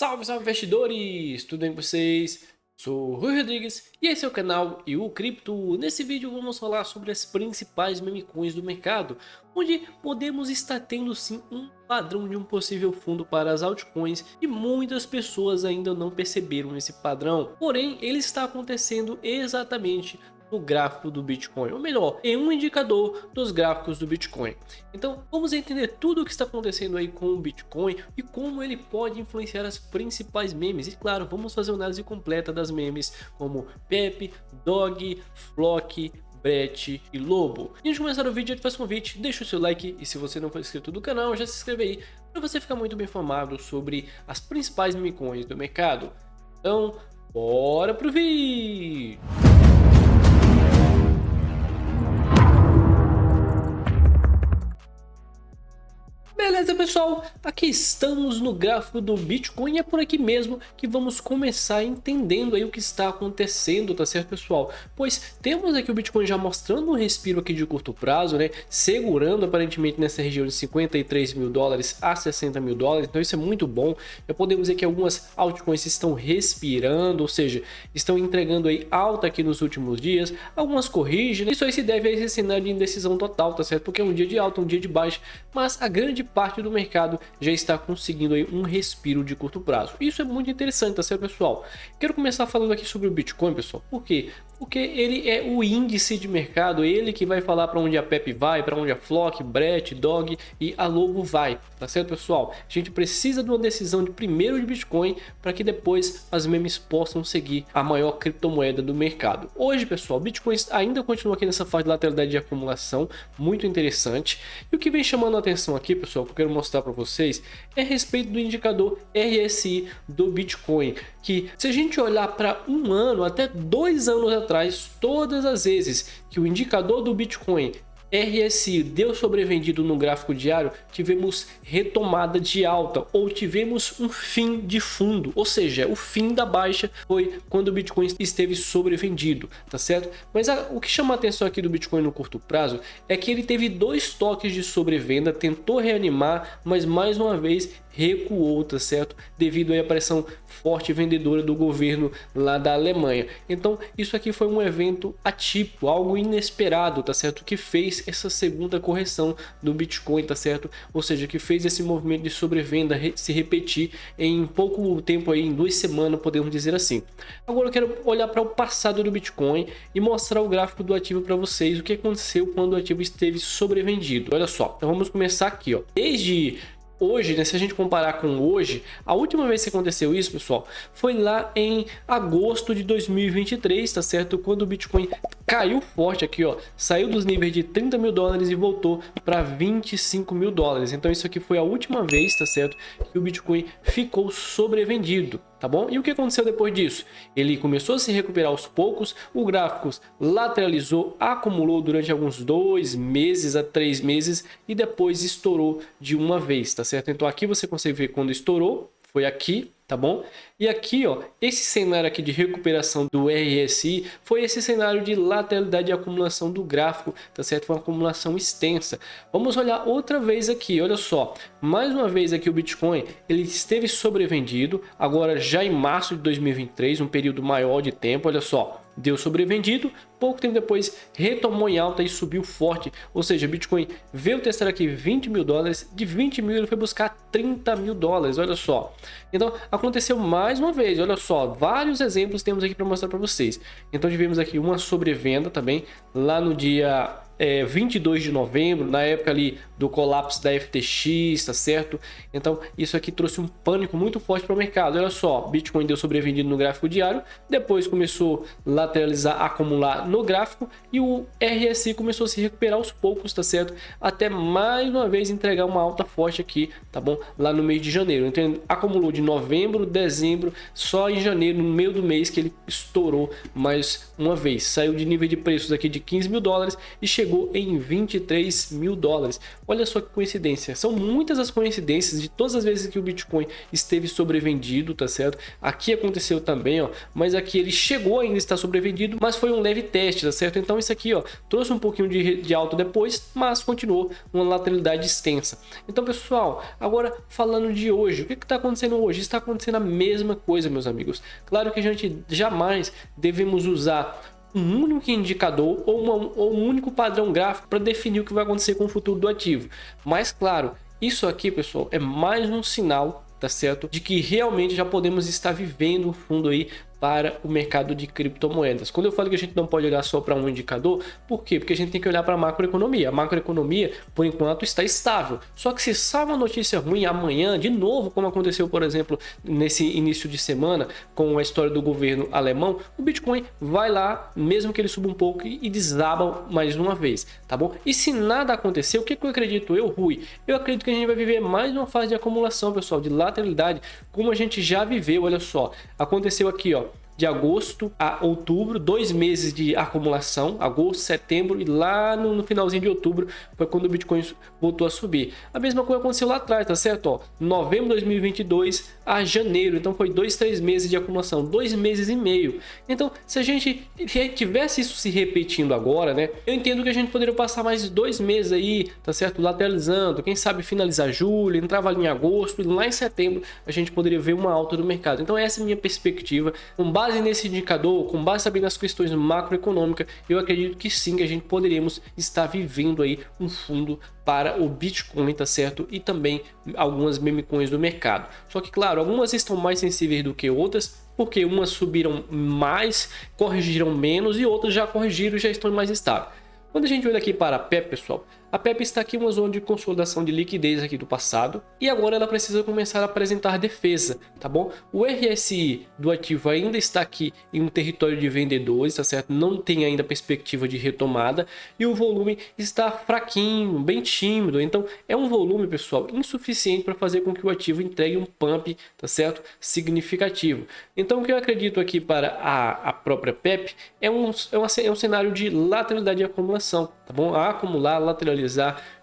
Salve, salve investidores! Tudo bem com vocês? Sou o Rui Rodrigues e esse é o canal Eu Cripto. Nesse vídeo vamos falar sobre as principais meme coins do mercado, onde podemos estar tendo sim um padrão de um possível fundo para as altcoins e muitas pessoas ainda não perceberam esse padrão. Porém, ele está acontecendo exatamente no gráfico do Bitcoin, ou melhor, em um indicador dos gráficos do Bitcoin. Então vamos entender tudo o que está acontecendo aí com o Bitcoin e como ele pode influenciar as principais memes. E claro, vamos fazer uma análise completa das memes como Pepe, Dog, Flock, Brett e Lobo. E antes de começar o vídeo, eu te faço um convite, deixa o seu like e se você não for inscrito no canal, já se inscreve aí para você ficar muito bem informado sobre as principais meme coins do mercado. Então, bora pro vídeo! Beleza, pessoal, aqui estamos no gráfico do Bitcoin e é por aqui mesmo que vamos começar entendendo aí o que está acontecendo, tá certo, pessoal? Pois temos aqui o Bitcoin já mostrando um respiro aqui de curto prazo, né? Segurando aparentemente nessa região de 53 mil dólares a 60 mil dólares, então isso é muito bom. Já podemos ver que algumas altcoins estão respirando, ou seja, estão entregando aí alta aqui nos últimos dias, algumas corrigem, né? Isso aí se deve a esse cenário de indecisão total, tá certo? Porque é um dia de alta, um dia de baixa, mas a grande parte do mercado já está conseguindo aí um respiro de curto prazo. Isso é muito interessante, tá certo, pessoal? Quero começar falando aqui sobre o Bitcoin, pessoal. Por quê? Porque ele é o índice de mercado, ele que vai falar para onde a Pepe vai, para onde a Flock, Brett, Dog e a Lobo vai, tá certo, pessoal? A gente precisa de uma decisão de primeiro de Bitcoin para que depois as memes possam seguir a maior criptomoeda do mercado. Hoje, pessoal, Bitcoin ainda continua aqui nessa fase de lateralidade de acumulação, muito interessante. E o que vem chamando a atenção aqui, pessoal, que eu quero mostrar para vocês é a respeito do indicador RSI do Bitcoin, que se a gente olhar para um ano, até 2 anos atrás, todas as vezes que o indicador do Bitcoin RSI deu sobrevendido no gráfico diário, tivemos retomada de alta ou tivemos um fim de fundo, ou seja, o fim da baixa foi quando o Bitcoin esteve sobrevendido, tá certo? Mas o que chama a atenção aqui do Bitcoin no curto prazo é que ele teve 2 toques de sobrevenda, tentou reanimar, mas mais uma vez recuou, tá certo? Devido à pressão forte vendedora do governo lá da Alemanha. Então isso aqui foi um evento atípico, algo inesperado, tá certo? Que fez essa segunda correção do Bitcoin, tá certo? Ou seja, que fez esse movimento de sobrevenda se repetir em pouco tempo aí, em 2 semanas, podemos dizer assim. Agora eu quero olhar para o passado do Bitcoin e mostrar o gráfico do ativo para vocês, o que aconteceu quando o ativo esteve sobrevendido. Olha só, então vamos começar aqui, ó. Desde hoje, né, se a gente comparar com hoje, a última vez que aconteceu isso, pessoal, foi lá em agosto de 2023, tá certo? Quando o Bitcoin caiu forte aqui, ó, saiu dos níveis de 30 mil dólares e voltou para 25 mil dólares. Então isso aqui foi a última vez, tá certo, que o Bitcoin ficou sobrevendido. Tá bom? E o que aconteceu depois disso? Ele começou a se recuperar aos poucos, o gráfico lateralizou, acumulou durante alguns 2 meses a 3 meses e depois estourou de uma vez, tá certo? Então aqui você consegue ver quando estourou, foi aqui, tá bom? E aqui, ó, esse cenário aqui de recuperação do RSI foi esse cenário de lateralidade e acumulação do gráfico, tá certo? Foi uma acumulação extensa. Vamos olhar outra vez aqui, olha só. Mais uma vez aqui o Bitcoin, ele esteve sobrevendido, agora já em março de 2023, um período maior de tempo, olha só. Deu sobrevendido, pouco tempo depois retomou em alta e subiu forte, ou seja, Bitcoin veio testar aqui 20 mil dólares, de 20 mil ele foi buscar 30 mil dólares, olha só. Então aconteceu mais uma vez, olha só, vários exemplos temos aqui para mostrar para vocês. Então tivemos aqui uma sobrevenda também, lá no dia 22 de novembro, na época ali do colapso da FTX, tá certo? Então isso aqui trouxe um pânico muito forte para o mercado. Olha só, Bitcoin deu sobrevendido no gráfico diário, depois começou a lateralizar, acumular no gráfico e o RSI começou a se recuperar aos poucos, tá certo? Até mais uma vez entregar uma alta forte aqui, tá bom? Lá no mês de janeiro. Então acumulou de novembro, dezembro, só em janeiro, no meio do mês que ele estourou mais uma vez. Saiu de nível de preços aqui de 15 mil dólares e chegou chegou em 23 mil dólares. Olha só que coincidência, são muitas as coincidências de todas as vezes que o Bitcoin esteve sobrevendido, tá certo? Aqui aconteceu também, ó, mas aqui ele chegou ainda a estar sobrevendido, mas foi um leve teste, tá certo? Então isso aqui, ó, trouxe um pouquinho de alta depois, mas continuou uma lateralidade extensa. Então, pessoal, agora falando de hoje, o que está acontecendo hoje? Está acontecendo a mesma coisa, meus amigos. Claro que a gente jamais devemos usar um único indicador ou um único padrão gráfico para definir o que vai acontecer com o futuro do ativo. Mas, claro, isso aqui, pessoal, é mais um sinal, tá certo, de que realmente já podemos estar vivendo um fundo aí para o mercado de criptomoedas. Quando eu falo que a gente não pode olhar só para um indicador, por quê? Porque a gente tem que olhar para a macroeconomia. A macroeconomia, por enquanto, está estável. Só que se sai uma notícia ruim amanhã, de novo, como aconteceu, por exemplo, nesse início de semana, com a história do governo alemão, o Bitcoin vai lá, mesmo que ele suba um pouco, e desaba mais uma vez, tá bom? E se nada acontecer, o que eu acredito, Rui? Eu acredito que a gente vai viver mais uma fase de acumulação, pessoal, de lateralidade, como a gente já viveu. Olha só, aconteceu aqui, ó, de agosto a outubro, 2 meses de acumulação, agosto, setembro, e lá no finalzinho de outubro foi quando o Bitcoin voltou a subir. A mesma coisa aconteceu lá atrás, tá certo? Ó, novembro de 2022 a janeiro, então foi 2, 3 meses de acumulação, 2 meses e meio. Então, se a gente tivesse isso se repetindo agora, né, eu entendo que a gente poderia passar mais 2 meses aí, tá certo? Lateralizando, quem sabe finalizar julho, entrava ali em agosto, e lá em setembro a gente poderia ver uma alta do mercado. Então essa é a minha perspectiva, com base nesse indicador, com base também nas questões macroeconômicas, eu acredito que sim, que a gente poderíamos estar vivendo aí um fundo para o Bitcoin, tá certo? E também algumas meme coins do mercado. Só que, claro, algumas estão mais sensíveis do que outras, porque umas subiram mais, corrigiram menos, e outras já corrigiram e já estão mais estáveis. Quando a gente olha aqui para a PEP, pessoal, a PEP está aqui em uma zona de consolidação de liquidez aqui do passado, e agora ela precisa começar a apresentar defesa, tá bom? O RSI do ativo ainda está aqui em um território de vendedores, tá certo? Não tem ainda perspectiva de retomada, e o volume está fraquinho, bem tímido. Então é um volume, pessoal, insuficiente para fazer com que o ativo entregue um pump, tá certo? Significativo. Então o que eu acredito aqui para a própria PEP é um cenário de lateralidade e acumulação, tá bom? A acumular, lateralizar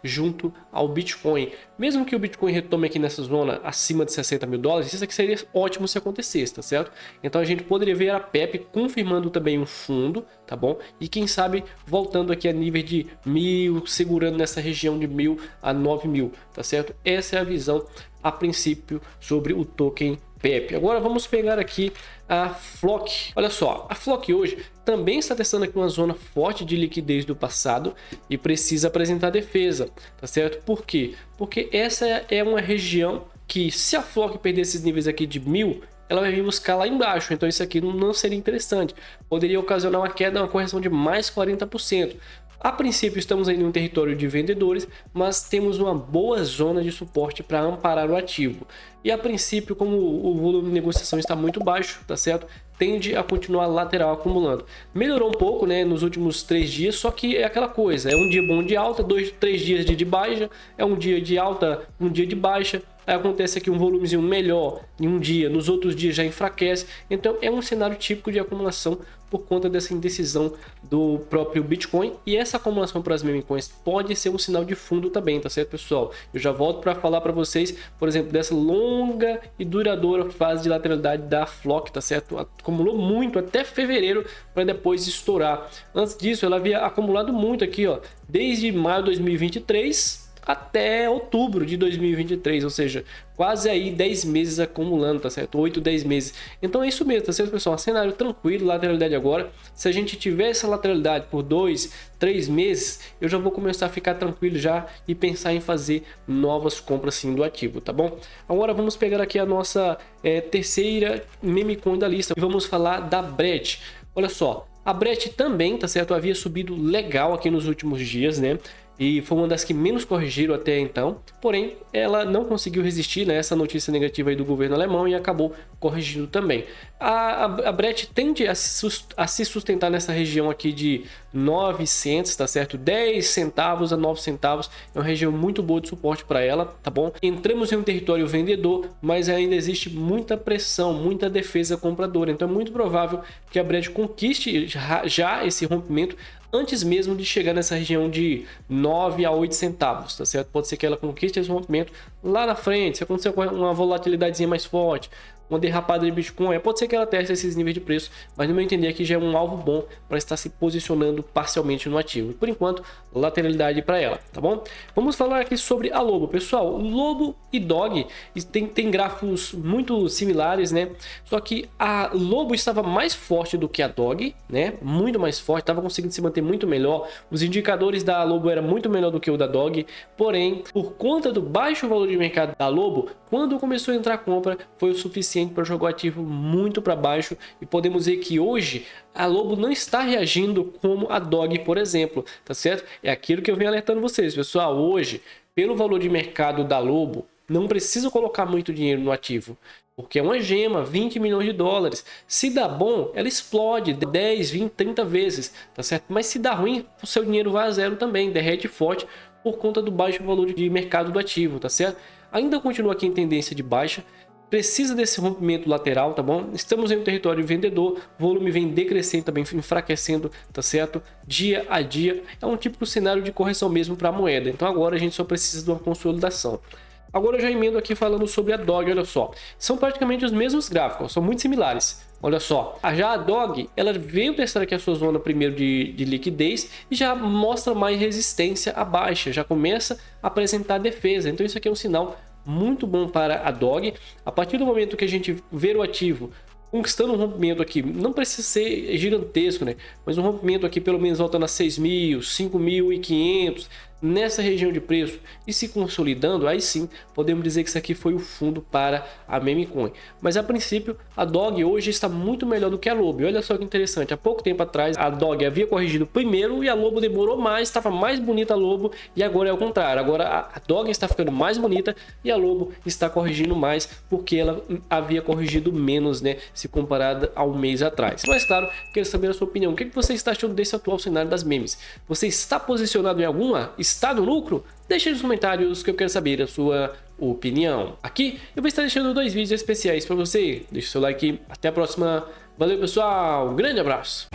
junto ao Bitcoin. Mesmo que o Bitcoin retome aqui nessa zona acima de 60 mil dólares, isso aqui seria ótimo se acontecesse, tá certo? Então a gente poderia ver a PEP confirmando também um fundo, tá bom? E quem sabe voltando aqui a nível de 1.000, segurando nessa região de 1.000 a 9.000, tá certo? Essa é a visão a princípio sobre o token PEP. Agora vamos pegar aqui a Flock. Olha só, a Flock hoje também está testando aqui uma zona forte de liquidez do passado e precisa apresentar defesa, tá certo? Por quê? Porque essa é uma região que, se a Flock perder esses níveis aqui de 1.000, ela vai vir buscar lá embaixo, então isso aqui não seria interessante. Poderia ocasionar uma queda, uma correção de mais 40%. A princípio estamos aí em um território de vendedores, mas temos uma boa zona de suporte para amparar o ativo. E a princípio, como o volume de negociação está muito baixo, tá certo? Tende a continuar lateral acumulando. Melhorou um pouco, né, nos últimos 3 dias, só que é aquela coisa, é um dia bom de alta, 2, 3 dias de baixa, é um dia de alta, um dia de baixa. Aí acontece aqui um volumezinho melhor em um dia, nos outros dias já enfraquece. Então é um cenário típico de acumulação por conta dessa indecisão do próprio Bitcoin. E essa acumulação para as meme coins pode ser um sinal de fundo também, tá certo, pessoal? Eu já volto para falar para vocês, por exemplo, dessa longa e duradoura fase de lateralidade da Flock, tá certo? Acumulou muito até fevereiro para depois estourar. Antes disso, ela havia acumulado muito aqui, ó, desde maio de 2023 até outubro de 2023, ou seja, quase aí 10 meses acumulando, tá certo? 8, 10 meses. Então é isso mesmo, tá certo, pessoal? Um cenário tranquilo, lateralidade agora. Se a gente tiver essa lateralidade por 2, 3 meses, eu já vou começar a ficar tranquilo já e pensar em fazer novas compras sim do ativo, tá bom? Agora vamos pegar aqui a nossa terceira meme coin da lista e vamos falar da Bread. Olha só, a Bread também, tá certo? Havia subido legal aqui nos últimos dias, né? E foi uma das que menos corrigiram até então, porém ela não conseguiu resistir, né, essa notícia negativa aí do governo alemão e acabou corrigindo também. A Bread tende a se sustentar nessa região aqui de 9 cents, tá certo? 10 centavos a 9 centavos, é uma região muito boa de suporte para ela, tá bom? Entramos em um território vendedor, mas ainda existe muita pressão, muita defesa compradora, então é muito provável que a Bread conquiste já esse rompimento antes mesmo de chegar nessa região de 9 a 8 centavos, tá certo? Pode ser que ela conquiste esse rompimento lá na frente, se acontecer uma volatilidadezinha mais forte, uma derrapada de Bitcoin, pode ser que ela teste esses níveis de preço, mas no meu entender aqui já é um alvo bom para estar se posicionando parcialmente no ativo. Por enquanto, lateralidade para ela, tá bom? Vamos falar aqui sobre a Lobo, pessoal. Lobo e Dog tem gráficos muito similares, né? Só que a Lobo estava mais forte do que a Dog, né? Muito mais forte, estava conseguindo se manter muito melhor. Os indicadores da Lobo eram muito melhor do que o da Dog, porém, por conta do baixo valor de mercado da Lobo, quando começou a entrar a compra, foi o suficiente para jogar o ativo muito para baixo, e podemos ver que hoje a Lobo não está reagindo como a Dog, por exemplo, tá certo? É aquilo que eu venho alertando vocês, pessoal. Hoje, pelo valor de mercado da Lobo, não precisa colocar muito dinheiro no ativo, porque é uma gema, 20 milhões de dólares. Se dá bom, ela explode 10, 20, 30 vezes, tá certo? Mas se dá ruim, o seu dinheiro vai a zero também, derrete forte por conta do baixo valor de mercado do ativo, tá certo? Ainda continua aqui em tendência de baixa, precisa desse rompimento lateral, tá bom? Estamos em um território vendedor, volume vem decrescendo também, enfraquecendo, tá certo? Dia a dia, é um típico cenário de correção mesmo para a moeda. Então agora a gente só precisa de uma consolidação. Agora eu já emendo aqui falando sobre a Dog, olha só. São praticamente os mesmos gráficos, são muito similares. Olha só, já a Dog, ela veio testar aqui a sua zona primeiro de liquidez e já mostra mais resistência à baixa, já começa a apresentar defesa. Então isso aqui é um sinal muito bom para a Dog. A partir do momento que a gente ver o ativo conquistando um rompimento aqui, não precisa ser gigantesco, né? Mas um rompimento aqui pelo menos voltando a 6.000, 5.500 nessa região de preço e se consolidando, aí sim podemos dizer que isso aqui foi o fundo para a meme coin. Mas a princípio a Dog hoje está muito melhor do que a Lobo. E olha só que interessante, há pouco tempo atrás a Dog havia corrigido primeiro e a Lobo demorou mais, estava mais bonita a Lobo, e agora é o contrário. Agora a Dog está ficando mais bonita e a Lobo está corrigindo mais porque ela havia corrigido menos, né, se comparada a um mês atrás. Mas claro, quero saber a sua opinião. O que você está achando desse atual cenário das memes? Você está posicionado em alguma? Está no lucro? Deixe nos comentários que eu quero saber a sua opinião. Aqui eu vou estar deixando 2 vídeos especiais para você. Deixe seu like. Até a próxima. Valeu, pessoal. Um grande abraço.